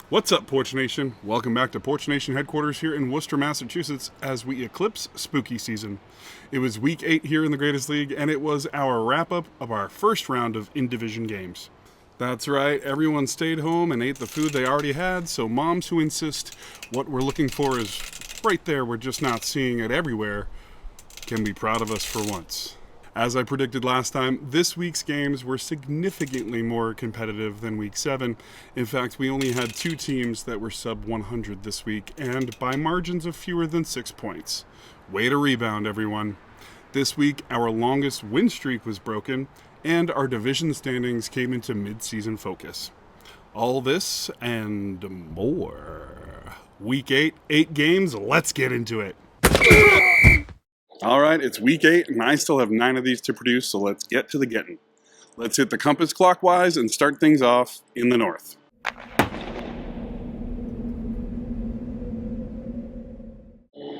What's up, Porch Nation? Welcome back to Porch Nation headquarters here in Worcester, Massachusetts, as we eclipse spooky season. It was week 8 here in the Greatest League, and it was our wrap-up of our first round of in-division games. That's right, everyone stayed home and ate the food they already had, so moms who insist what we're looking for is right there, we're just not seeing it everywhere, can be proud of us for once. As I predicted last time, this week's games were significantly more competitive than week 7. In fact, we only had 2 teams that were sub 100 this week, and by margins of fewer than 6 points. Way to rebound, everyone. This week, our longest win streak was broken, and our division standings came into mid-season focus. All this and more. Week 8, 8 games, let's get into it. All right, it's week 8, and I still have 9 of these to produce, so let's get to the getting. Let's hit the compass clockwise and start things off in the north.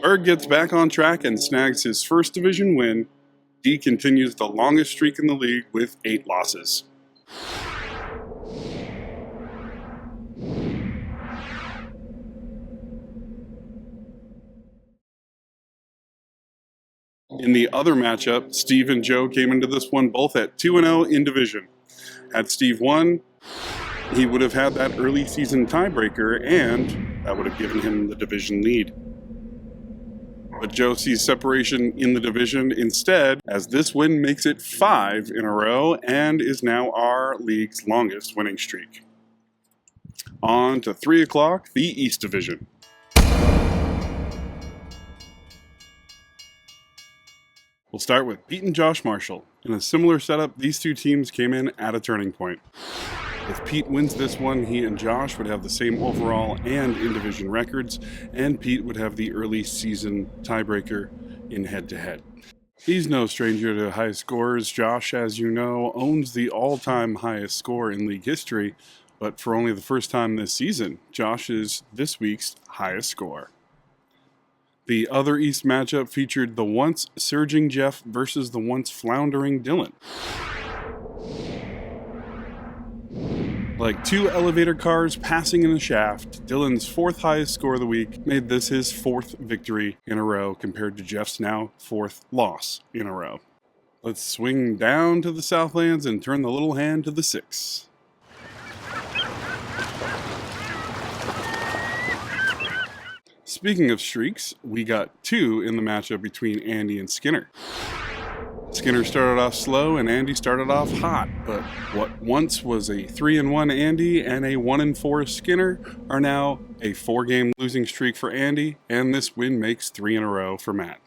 Berg gets back on track and snags his first division win. D continues the longest streak in the league with 8 losses. In the other matchup, Steve and Joe came into this one both at 2-0 in division. Had Steve won, he would have had that early season tiebreaker, and that would have given him the division lead. But Joe sees separation in the division instead, as this win makes it 5 in a row and is now our league's longest winning streak. On to 3 o'clock, the East Division. We'll start with Pete and Josh Marshall. In a similar setup, these 2 teams came in at a turning point. If Pete wins this one, he and Josh would have the same overall and in-division records, and Pete would have the early season tiebreaker in head-to-head. He's no stranger to high scores. Josh, as you know, owns the all-time highest score in league history, but for only the first time this season, Josh is this week's highest score. The other East matchup featured the once surging Jeff versus the once floundering Dylan. Like 2 elevator cars passing in a shaft, Dylan's 4th highest score of the week made this his 4th victory in a row compared to Jeff's now 4th loss in a row. Let's swing down to the Southlands and turn the little hand to the 6. Speaking of streaks, we got 2 in the matchup between Andy and Skinner. Skinner started off slow and Andy started off hot, but what once was a 3-1 Andy and a 1-4 Skinner are now a 4-game losing streak for Andy, and this win makes 3 in a row for Matt.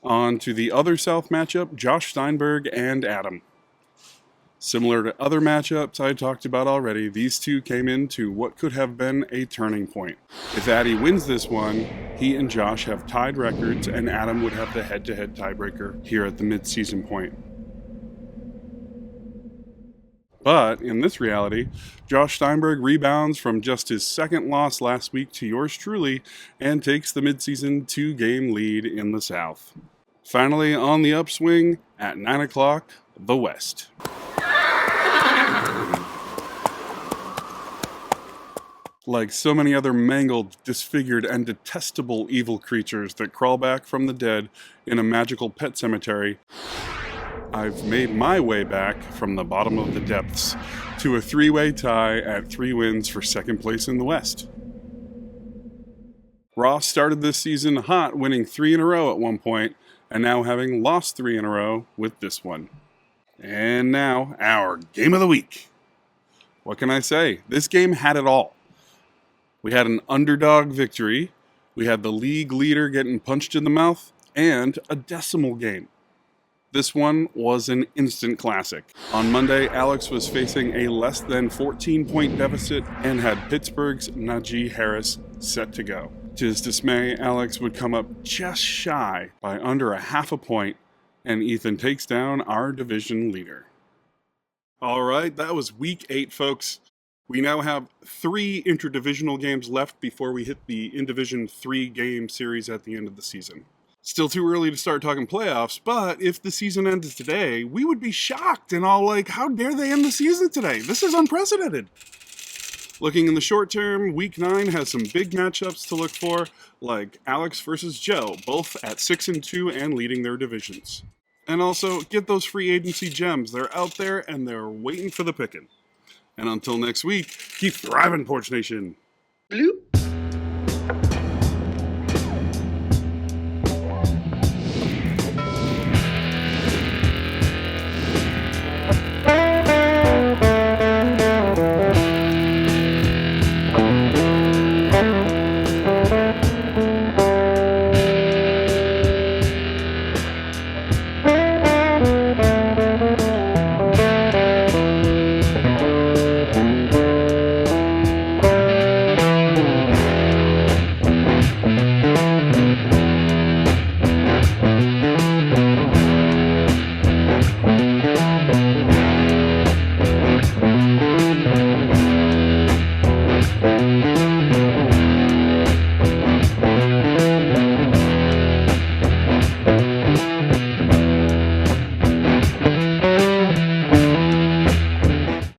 On to the other South matchup, Josh Steinberg and Adam. Similar to other matchups I talked about already, these 2 came into what could have been a turning point. If Addy wins this one, he and Josh have tied records, and Adam would have the head-to-head tiebreaker here at the mid-season point. But in this reality, Josh Steinberg rebounds from just his 2nd loss last week to yours truly and takes the mid-season 2-game lead in the South. Finally, on the upswing, at 9 o'clock, the West. Like so many other mangled, disfigured, and detestable evil creatures that crawl back from the dead in a magical pet cemetery, I've made my way back from the bottom of the depths to a 3-way tie at 3 wins for 2nd place in the West. Ross started this season hot, winning 3 in a row at one point, and now having lost 3 in a row with this one. And now, our game of the week. What can I say? This game had it all. We had an underdog victory, we had the league leader getting punched in the mouth, and a decimal game. This one was an instant classic. On Monday, Alex was facing a less than 14-point deficit and had Pittsburgh's Najee Harris set to go. To his dismay, Alex would come up just shy by under a half a point, and Ethan takes down our division leader. All right, that was week 8, folks. We now have 3 interdivisional games left before we hit the in-division 3-game series at the end of the season. Still too early to start talking playoffs, but if the season ended today, we would be shocked and all like, how dare they end the season today? This is unprecedented. Looking in the short term, week 9 has some big matchups to look for, like Alex versus Joe, both at 6-2 and leading their divisions. And also, get those free agency gems. They're out there and they're waiting for the picking. And until next week, keep thriving, Porch Nation. Bloop.